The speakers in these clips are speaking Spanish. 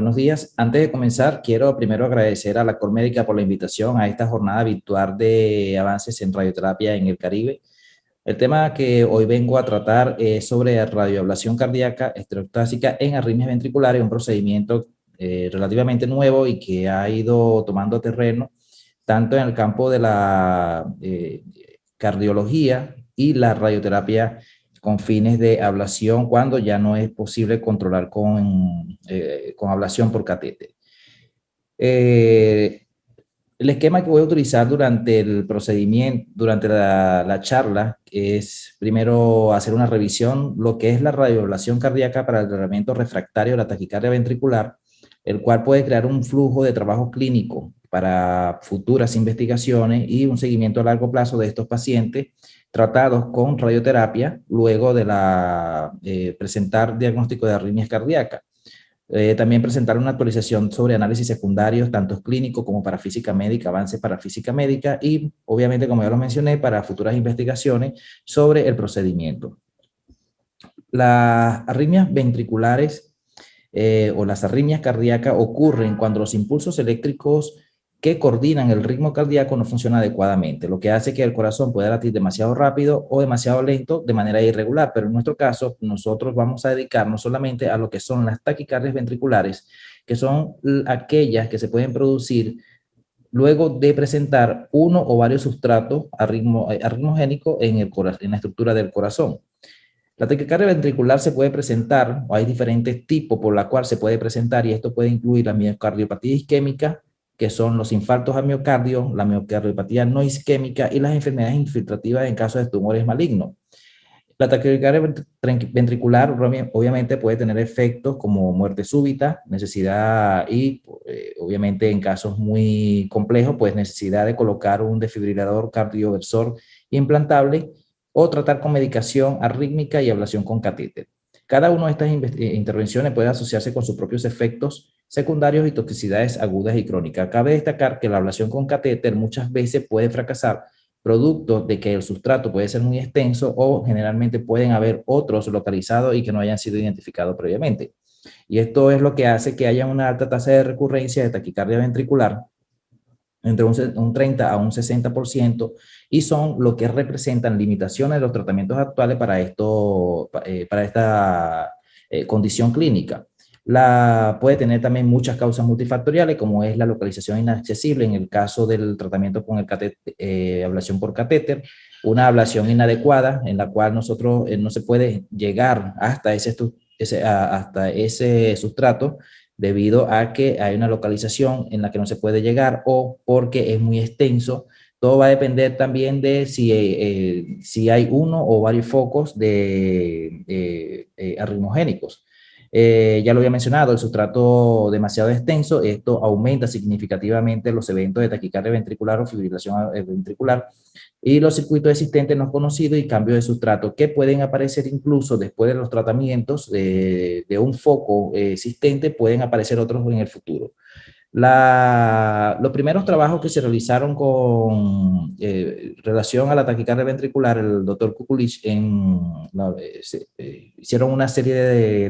Buenos días. Antes de comenzar, quiero primero agradecer a la Colmédica por la invitación a esta jornada virtual de avances en radioterapia en el Caribe. El tema que hoy vengo a tratar es sobre radioablación cardíaca estereotáxica en arritmias ventriculares, un procedimiento relativamente nuevo y que ha ido tomando terreno tanto en el campo de la cardiología y la radioterapia con fines de ablación cuando ya no es posible controlar con ablación por catéter. Eh, el esquema que voy a utilizar durante el procedimiento, durante la charla, es primero hacer una revisión, lo que es la radioablación cardíaca para el tratamiento refractario de la taquicardia ventricular, el cual puede crear un flujo de trabajo clínico para futuras investigaciones y un seguimiento a largo plazo de estos pacientes tratados con radioterapia luego de presentar diagnóstico de arritmias cardíacas. También presentar una actualización sobre análisis secundarios, tanto clínicos como para física médica, avances para física médica y, obviamente, como ya lo mencioné, para futuras investigaciones sobre el procedimiento. Las arritmias ventriculares o las arritmias cardíacas ocurren cuando los impulsos eléctricos que coordinan el ritmo cardíaco no funcionan adecuadamente, lo que hace que el corazón pueda latir demasiado rápido o demasiado lento de manera irregular. Pero en nuestro caso, nosotros vamos a dedicarnos solamente a lo que son las taquicardias ventriculares, que son aquellas que se pueden producir luego de presentar uno o varios sustratos arritmogénicos en la estructura del corazón. La taquicardia ventricular se puede presentar, o hay diferentes tipos por la cual se puede presentar, y esto puede incluir la miocardiopatía isquémica, que son los infartos al miocardio, la miocardiopatía no isquémica y las enfermedades infiltrativas en casos de tumores malignos. La taquicardia ventricular obviamente puede tener efectos como muerte súbita, necesidad y obviamente en casos muy complejos, pues necesidad de colocar un desfibrilador cardioversor implantable o tratar con medicación arrítmica y ablación con catéter. Cada una de estas intervenciones puede asociarse con sus propios efectos secundarios y toxicidades agudas y crónicas. Cabe destacar que la ablación con catéter muchas veces puede fracasar producto de que el sustrato puede ser muy extenso o generalmente pueden haber otros localizados y que no hayan sido identificados previamente. Y esto es lo que hace que haya una alta tasa de recurrencia de taquicardia ventricular, entre un 30 a un 60%, y son lo que representan limitaciones de los tratamientos actuales para esta condición clínica. Puede tener también muchas causas multifactoriales, como es la localización inaccesible en el caso del tratamiento con ablación por catéter, una ablación inadecuada en la cual nosotros no se puede llegar hasta ese sustrato debido a que hay una localización en la que no se puede llegar o porque es muy extenso. Todo va a depender también de si hay uno o varios focos de arritmogénicos. Ya lo había mencionado, el sustrato demasiado extenso, esto aumenta significativamente los eventos de taquicardia ventricular o fibrilación ventricular y los circuitos existentes no conocidos y cambios de sustrato que pueden aparecer incluso después de los tratamientos de un foco existente, pueden aparecer otros en el futuro. Los primeros trabajos que se realizaron con relación a la taquicardia ventricular, el doctor Kukulich hicieron una serie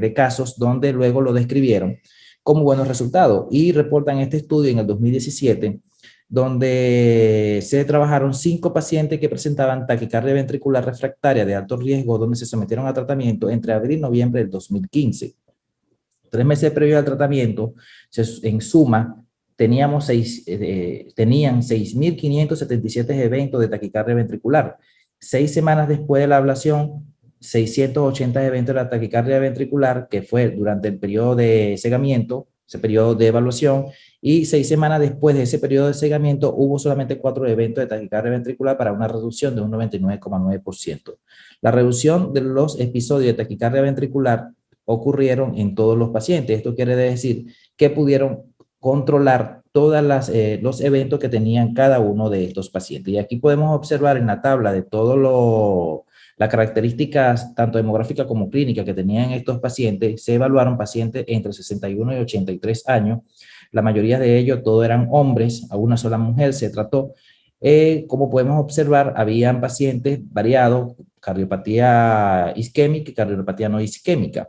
de casos donde luego lo describieron como buenos resultados y reportan este estudio en el 2017 donde se trabajaron 5 pacientes que presentaban taquicardia ventricular refractaria de alto riesgo, donde se sometieron a tratamiento entre abril y noviembre del 2015. 3 meses previo al tratamiento, en suma, tenían 6.577 eventos de taquicardia ventricular. 6 semanas después de la ablación, 680 eventos de la taquicardia ventricular, que fue durante el periodo de cegamiento, ese periodo de evaluación, y 6 semanas después de ese periodo de cegamiento hubo solamente 4 eventos de taquicardia ventricular para una reducción de un 99,9%. La reducción de los episodios de taquicardia ventricular ocurrieron en todos los pacientes. Esto quiere decir que pudieron controlar todos los eventos que tenían cada uno de estos pacientes. Y aquí podemos observar en la tabla de todas las características, tanto demográficas como clínicas que tenían estos pacientes. Se evaluaron pacientes entre 61 y 83 años. La mayoría de ellos, todos eran hombres, a una sola mujer se trató. Como podemos observar, habían pacientes variados, cardiopatía isquémica y cardiopatía no isquémica.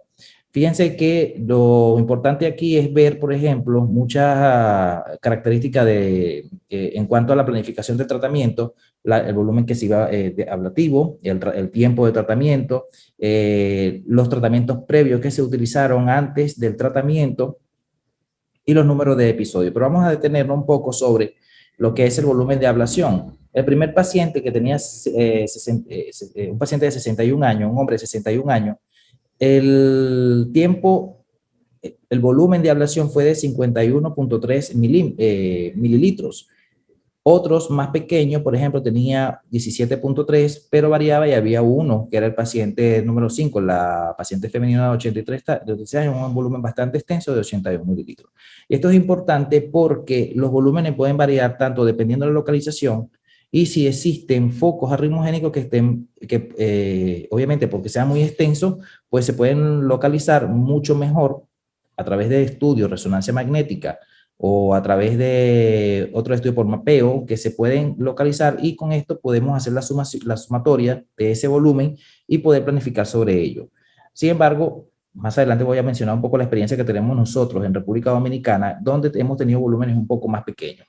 Fíjense que lo importante aquí es ver, por ejemplo, muchas características en cuanto a la planificación del tratamiento, el volumen que se iba de ablativo, el tiempo de tratamiento, los tratamientos previos que se utilizaron antes del tratamiento y los números de episodios. Pero vamos a detenernos un poco sobre lo que es el volumen de ablación. El primer paciente que tenía un paciente de 61 años, un hombre de 61 años, el tiempo, el volumen de ablación fue de 51.3 mililitros. Otros más pequeños, por ejemplo, tenía 17.3, pero variaba y había uno, que era el paciente número 5, la paciente femenina de 83 años, un volumen bastante extenso de 81 mililitros. Y esto es importante porque los volúmenes pueden variar tanto dependiendo de la localización y si existen focos arritmogénicos que estén, obviamente porque sean muy extensos, pues se pueden localizar mucho mejor a través de estudios, resonancia magnética, o a través de otro estudio por mapeo que se pueden localizar y con esto podemos hacer la sumatoria de ese volumen y poder planificar sobre ello. Sin embargo, más adelante voy a mencionar un poco la experiencia que tenemos nosotros en República Dominicana, donde hemos tenido volúmenes un poco más pequeños.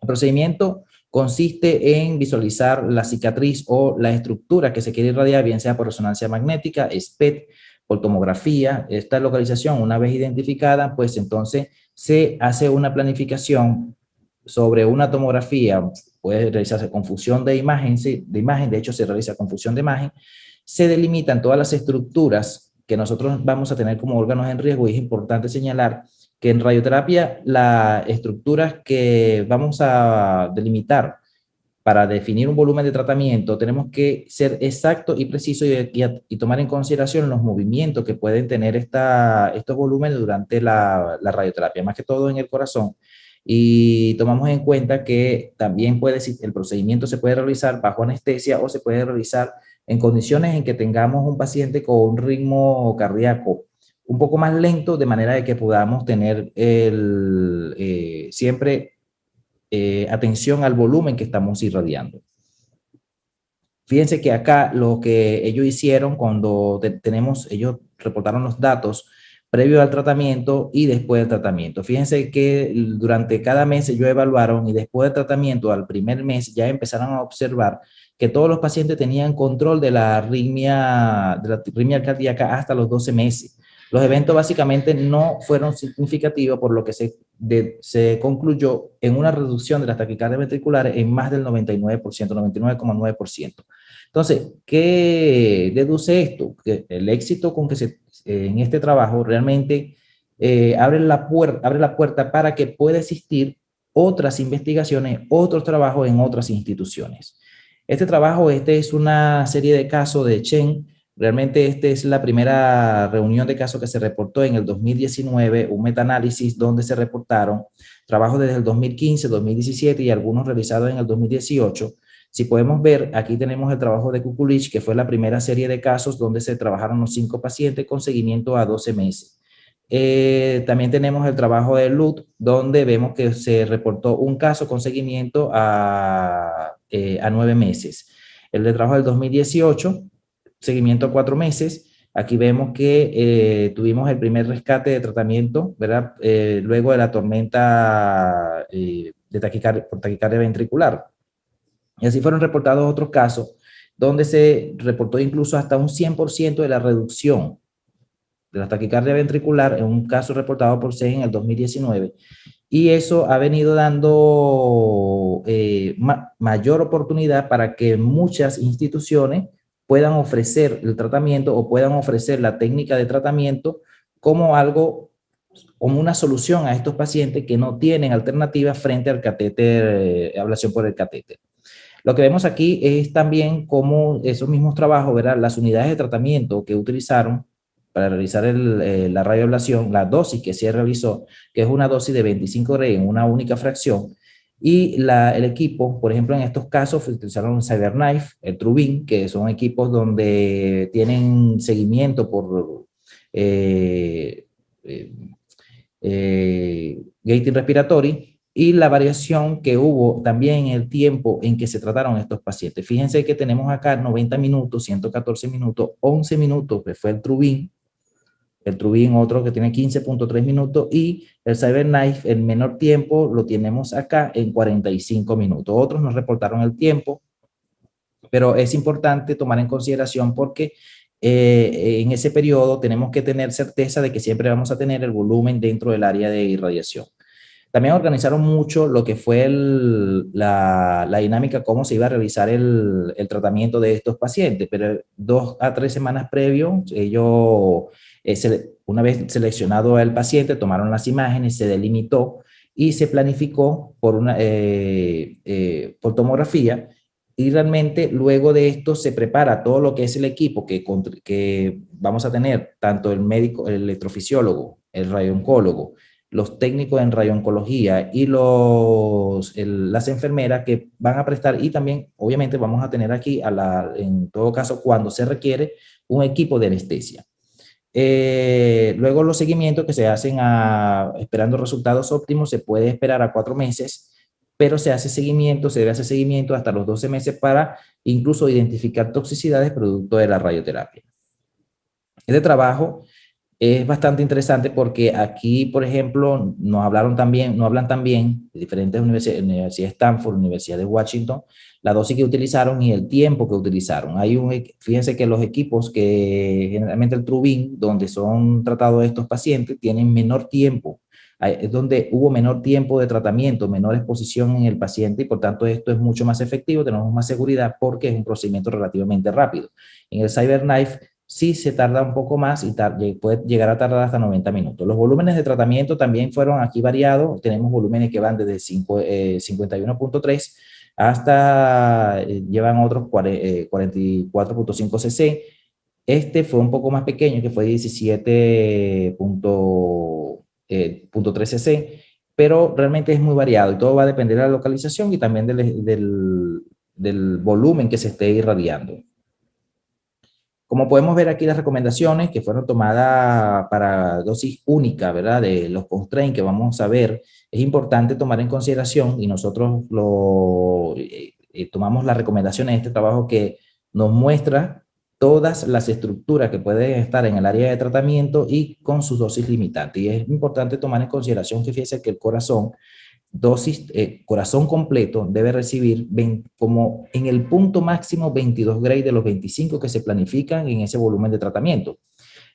El procedimiento consiste en visualizar la cicatriz o la estructura que se quiere irradiar, bien sea por resonancia magnética, SPECT, por tomografía. Esta localización, una vez identificada, pues entonces se hace una planificación sobre una tomografía, puede realizarse con fusión de imagen, de hecho se realiza con fusión de imagen, se delimitan todas las estructuras que nosotros vamos a tener como órganos en riesgo y es importante señalar que en radioterapia las estructuras que vamos a delimitar para definir un volumen de tratamiento, tenemos que ser exactos y precisos y tomar en consideración los movimientos que pueden tener estos volúmenes durante la radioterapia, más que todo en el corazón. Y tomamos en cuenta que también el procedimiento se puede realizar bajo anestesia o se puede realizar en condiciones en que tengamos un paciente con un ritmo cardíaco un poco más lento, de manera de que podamos tener siempre atención al volumen que estamos irradiando. Fíjense que acá lo que ellos hicieron cuando ellos reportaron los datos previo al tratamiento y después del tratamiento. Fíjense que durante cada mes ellos evaluaron y después del tratamiento, al primer mes, ya empezaron a observar que todos los pacientes tenían control de la arritmia cardíaca hasta los 12 meses. Los eventos básicamente no fueron significativos, por lo que se concluyó en una reducción de las taquicardias ventriculares en más del 99%, 99,9%. Entonces, ¿qué deduce esto? Que el éxito con que en este trabajo realmente abre la puerta para que pueda existir otras investigaciones, otros trabajos en otras instituciones. Este trabajo, es una serie de casos de Chen. Realmente esta es la primera reunión de casos que se reportó en el 2019, un metaanálisis donde se reportaron trabajos desde el 2015, 2017 y algunos realizados en el 2018. Si podemos ver, aquí tenemos el trabajo de Kukulich, que fue la primera serie de casos donde se trabajaron los 5 pacientes con seguimiento a 12 meses. También tenemos el trabajo de Lut, donde vemos que se reportó un caso con seguimiento a 9 meses. El de trabajo del 2018, seguimiento a 4 meses. Aquí vemos que tuvimos el primer rescate de tratamiento, ¿verdad? Luego de la tormenta por taquicardia ventricular. Y así fueron reportados otros casos donde se reportó incluso hasta un 100% de la reducción de la taquicardia ventricular en un caso reportado por CEN en el 2019. Y eso ha venido dando mayor oportunidad para que muchas instituciones puedan ofrecer el tratamiento o puedan ofrecer la técnica de tratamiento como algo, como una solución a estos pacientes que no tienen alternativa frente al catéter, ablación por el catéter. Lo que vemos aquí es también cómo esos mismos trabajos, ¿verdad? Las unidades de tratamiento que utilizaron para realizar la radioablación, la dosis que se realizó, que es una dosis de 25 Gray en una única fracción, y el equipo, por ejemplo, en estos casos utilizaron un CyberKnife, el Trubin, que son equipos donde tienen seguimiento por eh, eh, gating respiratory, y la variación que hubo también en el tiempo en que se trataron estos pacientes. Fíjense que tenemos acá 90 minutos, 114 minutos, 11 minutos, que fue el Trubin, el Truvin otro que tiene 15.3 minutos y el CyberKnife, el menor tiempo, lo tenemos acá en 45 minutos. Otros nos reportaron el tiempo, pero es importante tomar en consideración porque en ese periodo tenemos que tener certeza de que siempre vamos a tener el volumen dentro del área de irradiación. También organizaron mucho lo que fue la dinámica, cómo se iba a realizar el tratamiento de estos pacientes, pero 2 a 3 semanas previo, ellos, una vez seleccionado el paciente, tomaron las imágenes, se delimitó y se planificó por tomografía, y realmente luego de esto se prepara todo lo que es el equipo que vamos a tener, tanto el médico, el electrofisiólogo, el radiooncólogo, los técnicos en radiooncología y las enfermeras que van a prestar, y también obviamente vamos a tener aquí, en todo caso, cuando se requiere, un equipo de anestesia. Luego los seguimientos que se hacen esperando resultados óptimos, se puede esperar a 4 meses, pero se debe hacer seguimiento hasta los 12 meses para incluso identificar toxicidades producto de la radioterapia. Este trabajo es bastante interesante porque aquí, por ejemplo, nos hablan también de diferentes universidades, Universidad de Stanford, Universidad de Washington, la dosis que utilizaron y el tiempo que utilizaron. Fíjense que los equipos que generalmente el Truvin, donde son tratados estos pacientes, tienen menor tiempo. Es donde hubo menor tiempo de tratamiento, menor exposición en el paciente, y por tanto esto es mucho más efectivo, tenemos más seguridad porque es un procedimiento relativamente rápido. En el CyberKnife sí se tarda un poco más y puede llegar a tardar hasta 90 minutos. Los volúmenes de tratamiento también fueron aquí variados. Tenemos volúmenes que van desde 51.3 hasta, llevan otros 44.5 cc. Este fue un poco más pequeño, que fue 17.3 cc, pero realmente es muy variado y todo va a depender de la localización y también del volumen que se esté irradiando. Como podemos ver aquí, las recomendaciones que fueron tomadas para dosis única, ¿verdad? De los constraints que vamos a ver, es importante tomar en consideración, y nosotros tomamos las recomendaciones de este trabajo que nos muestra todas las estructuras que pueden estar en el área de tratamiento y con sus dosis limitantes. Y es importante tomar en consideración que fíjese que el corazón corazón completo debe recibir como en el punto máximo 22 Gray de los 25 que se planifican en ese volumen de tratamiento.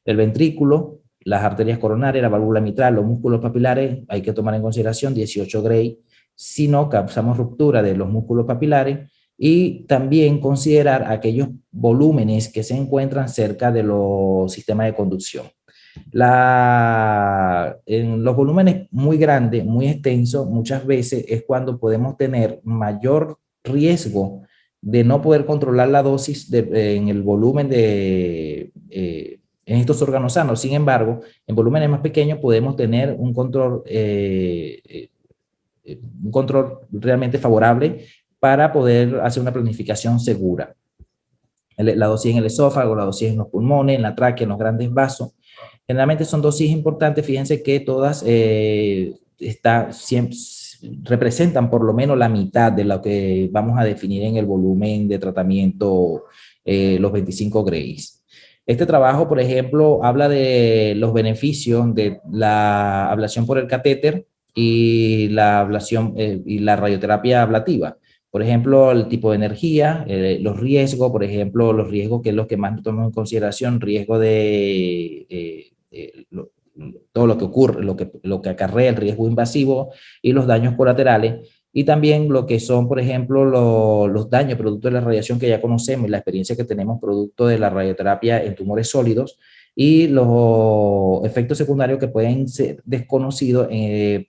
El ventrículo, las arterias coronarias, la válvula mitral, los músculos papilares, hay que tomar en consideración 18 Gray, si no causamos ruptura de los músculos papilares, y también considerar aquellos volúmenes que se encuentran cerca de los sistemas de conducción. En los volúmenes muy grandes, muy extensos, muchas veces es cuando podemos tener mayor riesgo de no poder controlar la dosis en el volumen en estos órganos sanos. Sin embargo, en volúmenes más pequeños podemos tener un control realmente favorable para poder hacer una planificación segura. La dosis en el esófago, la dosis en los pulmones, en la tráquea, en los grandes vasos. Generalmente son dosis importantes. Fíjense que todas representan por lo menos la mitad de lo que vamos a definir en el volumen de tratamiento, los 25 Grays. Este trabajo, por ejemplo, habla de los beneficios de la ablación por el catéter y la ablación y la radioterapia ablativa. Por ejemplo, el tipo de energía, los riesgos, por ejemplo, los riesgos que es lo que más tomamos en consideración, riesgo de todo lo que ocurre, lo que acarrea el riesgo invasivo y los daños colaterales, y también lo que son, por ejemplo, los daños producto de la radiación que ya conocemos y la experiencia que tenemos producto de la radioterapia en tumores sólidos, y los efectos secundarios que pueden ser desconocidos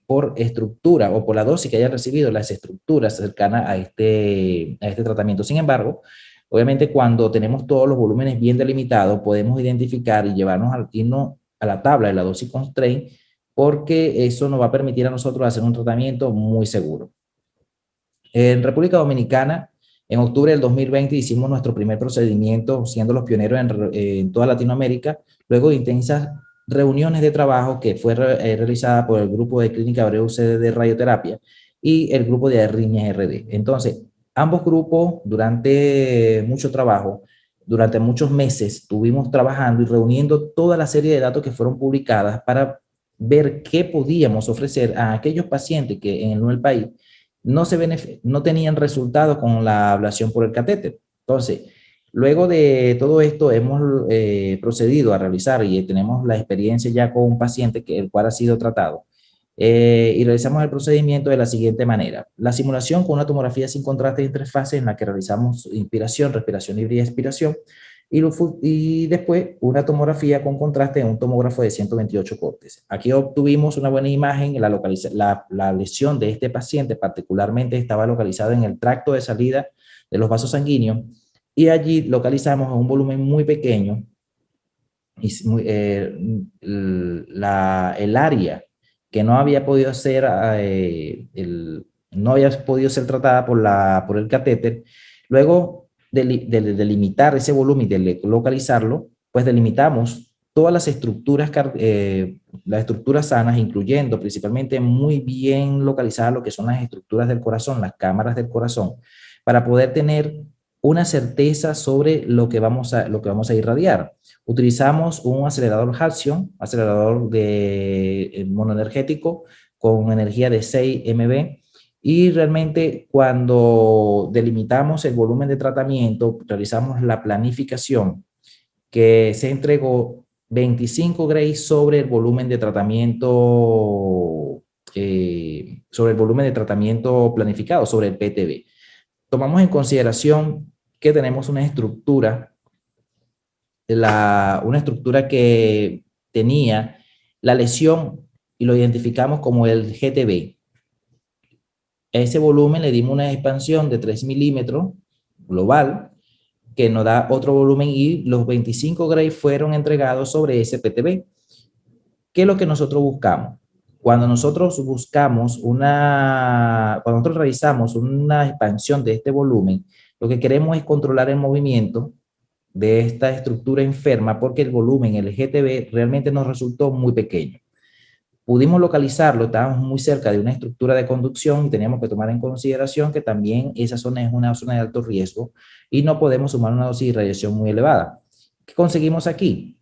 por estructura o por la dosis que hayan recibido las estructuras cercanas a este tratamiento. Sin embargo, obviamente cuando tenemos todos los volúmenes bien delimitados, podemos identificar y irnos a la tabla de la dosis constraint, porque eso nos va a permitir a nosotros hacer un tratamiento muy seguro. En República Dominicana, en octubre del 2020 hicimos nuestro primer procedimiento, siendo los pioneros en toda Latinoamérica, luego de intensas reuniones de trabajo que fue realizada por el grupo de Clínica Abreu Sede de Radioterapia y el grupo de Arritmias RD. Entonces, ambos grupos, durante mucho trabajo, durante muchos meses estuvimos trabajando y reuniendo toda la serie de datos que fueron publicadas para ver qué podíamos ofrecer a aquellos pacientes que en el país no tenían resultados con la ablación por el catéter. Entonces, luego de todo esto hemos procedido a realizar y tenemos la experiencia ya con un paciente el cual ha sido tratado. Y realizamos el procedimiento de la siguiente manera. La simulación con una tomografía sin contraste de 3 fases en la que realizamos inspiración, respiración híbrida y expiración. Y después una tomografía con contraste en un tomógrafo de 128 cortes. Aquí obtuvimos una buena imagen. La lesión de este paciente particularmente estaba localizada en el tracto de salida de los vasos sanguíneos y allí localizamos un volumen muy pequeño y el área que no había podido ser, no había podido ser tratada por el catéter. Luego de delimitar ese volumen y de localizarlo, pues delimitamos todas las estructuras sanas, incluyendo principalmente muy bien localizadas lo que son las estructuras del corazón, las cámaras del corazón, para poder tener una certeza sobre lo que vamos a irradiar. Utilizamos un acelerador Halcyon, acelerador monoenergético con energía de 6 MB, y realmente cuando delimitamos el volumen de tratamiento, realizamos la planificación que se entregó 25 Gray sobre el volumen de tratamiento, planificado, sobre el PTB. Tomamos en consideración que tenemos una estructura que tenía la lesión y lo identificamos como el GTB. A ese volumen le dimos una expansión de 3 milímetros global que nos da otro volumen y los 25 Gray fueron entregados sobre ese PTB. ¿Qué es lo que nosotros buscamos? Cuando nosotros realizamos una expansión de este volumen, lo que queremos es controlar el movimiento de esta estructura enferma porque el volumen, el GTB, realmente nos resultó muy pequeño. Pudimos localizarlo, estábamos muy cerca de una estructura de conducción y teníamos que tomar en consideración que también esa zona es una zona de alto riesgo y no podemos sumar una dosis de radiación muy elevada. ¿Qué conseguimos aquí?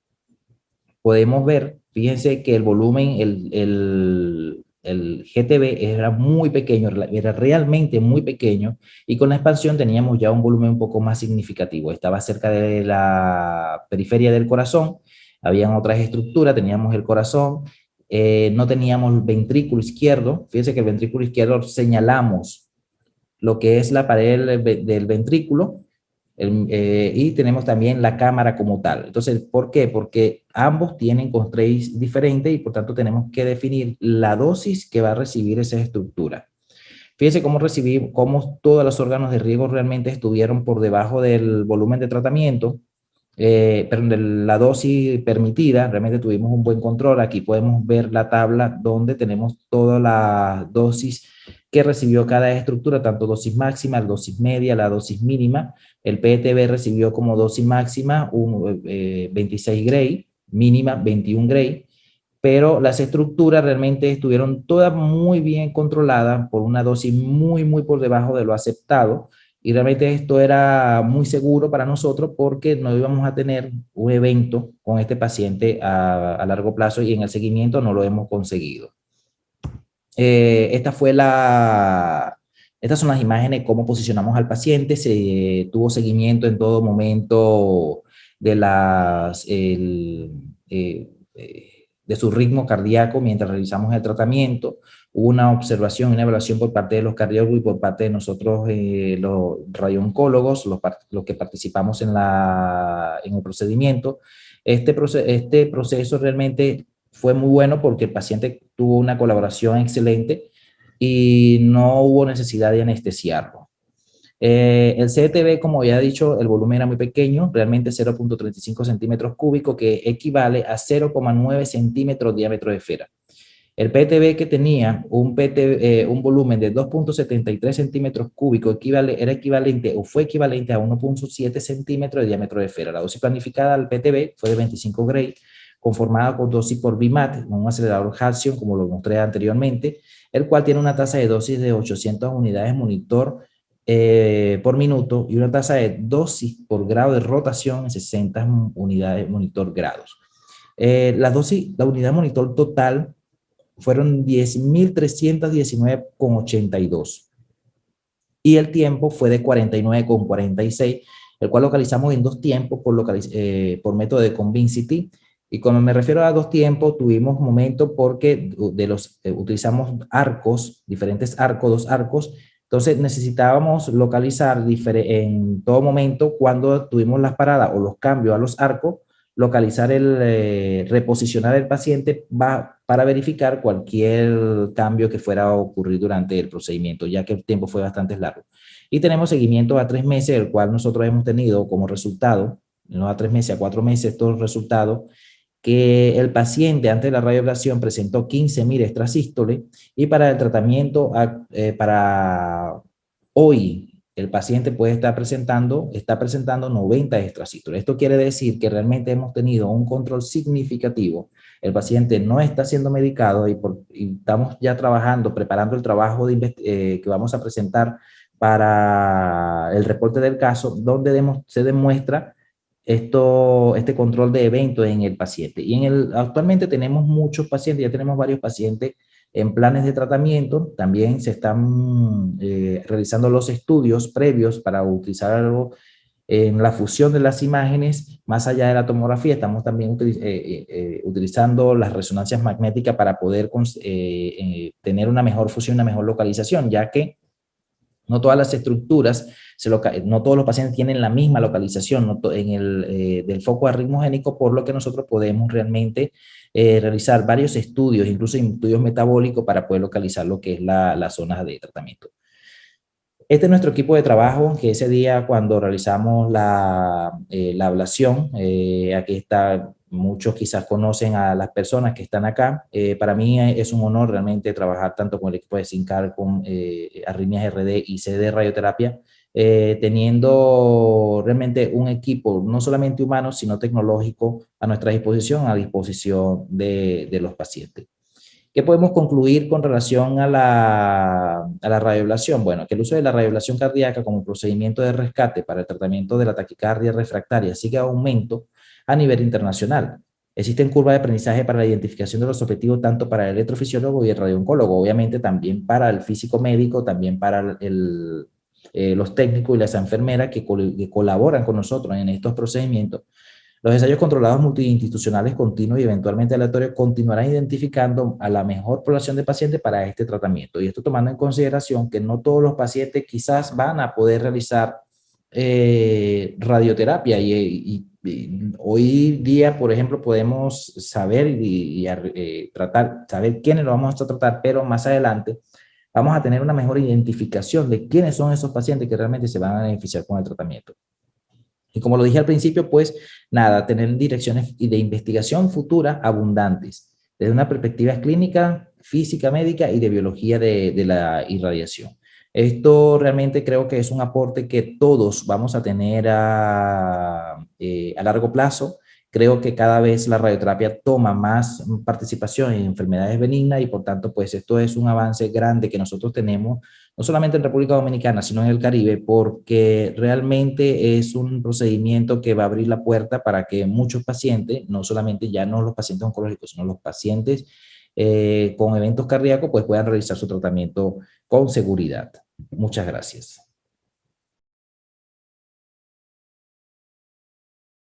Podemos ver, fíjense que el volumen, el GTB era muy pequeño, era realmente muy pequeño, y con la expansión teníamos ya un volumen un poco más significativo. Estaba cerca de la periferia del corazón, habían otras estructuras, teníamos el corazón, no teníamos el ventrículo izquierdo. Fíjense que el ventrículo izquierdo señalamos lo que es la pared del ventrículo, y tenemos también la cámara como tal. Entonces, ¿por qué? Porque ambos tienen constraints diferentes y por tanto tenemos que definir la dosis que va a recibir esa estructura. Fíjense cómo todos los órganos de riego realmente estuvieron por debajo del volumen de tratamiento, pero de la dosis permitida. Realmente tuvimos un buen control. Aquí podemos ver la tabla donde tenemos toda la dosis que recibió cada estructura, tanto dosis máxima, dosis media, la dosis mínima. El PTB recibió como dosis máxima 26 Gray, mínima 21 Gray, pero las estructuras realmente estuvieron todas muy bien controladas por una dosis muy, muy por debajo de lo aceptado, y realmente esto era muy seguro para nosotros porque no íbamos a tener un evento con este paciente a largo plazo, y en el seguimiento no lo hemos conseguido. Estas son las imágenes de cómo posicionamos al paciente. Se tuvo seguimiento en todo momento de de su ritmo cardíaco mientras realizamos el tratamiento. Hubo una observación y una evaluación por parte de los cardiólogos y por parte de nosotros, los radiooncólogos, los que participamos en el procedimiento. Este proceso realmente fue muy bueno porque el paciente tuvo una colaboración excelente y no hubo necesidad de anestesiarlo. El CTB, como ya he dicho, el volumen era muy pequeño, realmente 0.35 centímetros cúbicos, que equivale a 0,9 centímetros de diámetro de esfera. El PTB, que tenía un volumen de 2.73 centímetros cúbicos, fue equivalente a 1.7 centímetros de diámetro de esfera. La dosis planificada al PTB fue de 25 Gray, conformada con dosis por BIMAT, un acelerador Halcyon, como lo mostré anteriormente, el cual tiene una tasa de dosis de 800 unidades monitor por minuto y una tasa de dosis por grado de rotación en 60 unidades monitor grados. La dosis, la unidad monitor total fueron 10.319,82 y el tiempo fue de 49,46, el cual localizamos en dos tiempos por método de Convincity. Y cuando me refiero a dos tiempos, tuvimos momentos porque utilizamos arcos, diferentes arcos, dos arcos. Entonces necesitábamos localizar en todo momento cuando tuvimos las paradas o los cambios a los arcos, localizar reposicionar el paciente para verificar cualquier cambio que fuera a ocurrir durante el procedimiento, ya que el tiempo fue bastante largo. Y tenemos seguimiento a 3 meses, el cual nosotros hemos tenido como resultado, no a 3 meses, a 4 meses, estos resultados, que el paciente antes de la radioablación presentó 15.000 extrasístoles y para el tratamiento, para hoy, el paciente puede está presentando 90 extrasístoles. Esto quiere decir que realmente hemos tenido un control significativo. El paciente no está siendo medicado y estamos ya trabajando, preparando el trabajo que vamos a presentar para el reporte del caso, donde se demuestra este control de eventos en el paciente. Actualmente tenemos muchos pacientes, ya tenemos varios pacientes en planes de tratamiento. También se están realizando los estudios previos para utilizarlo en la fusión de las imágenes más allá de la tomografía. Estamos también utilizando las resonancias magnéticas para poder tener una mejor fusión, una mejor localización, ya que no todas las estructuras, no todos los pacientes tienen la misma localización del foco arritmogénico, por lo que nosotros podemos realmente realizar varios estudios, incluso estudios metabólicos, para poder localizar lo que es la zona de tratamiento. Este es nuestro equipo de trabajo, que ese día cuando realizamos la ablación, aquí está, muchos quizás conocen a las personas que están acá. Para mí es un honor realmente trabajar tanto con el equipo de SINCAR, con Arritmias RD y CD Radioterapia, teniendo realmente un equipo no solamente humano, sino tecnológico a nuestra disposición, a disposición de los pacientes. ¿Qué podemos concluir con relación a la radioablación? Bueno, que el uso de la radioablación cardíaca como procedimiento de rescate para el tratamiento de la taquicardia refractaria sigue en aumento a nivel internacional. Existen curvas de aprendizaje para la identificación de los objetivos tanto para el electrofisiólogo y el radiooncólogo, obviamente también para el físico médico, también para los técnicos y las enfermeras que colaboran con nosotros en estos procedimientos. Los ensayos controlados multiinstitucionales continuos y eventualmente aleatorios continuarán identificando a la mejor población de pacientes para este tratamiento. Y esto tomando en consideración que no todos los pacientes quizás van a poder realizar radioterapia. Y hoy día, por ejemplo, podemos saber saber quiénes lo vamos a tratar, pero más adelante vamos a tener una mejor identificación de quiénes son esos pacientes que realmente se van a beneficiar con el tratamiento. Y como lo dije al principio, pues nada, tener direcciones de investigación futura abundantes, desde una perspectiva clínica, física, médica y de biología de la irradiación. Esto realmente creo que es un aporte que todos vamos a tener a largo plazo. Creo que cada vez la radioterapia toma más participación en enfermedades benignas y por tanto, pues esto es un avance grande que nosotros tenemos no solamente en República Dominicana, sino en el Caribe, porque realmente es un procedimiento que va a abrir la puerta para que muchos pacientes, no solamente ya no los pacientes oncológicos, sino los pacientes con eventos cardíacos, pues puedan realizar su tratamiento con seguridad. Muchas gracias.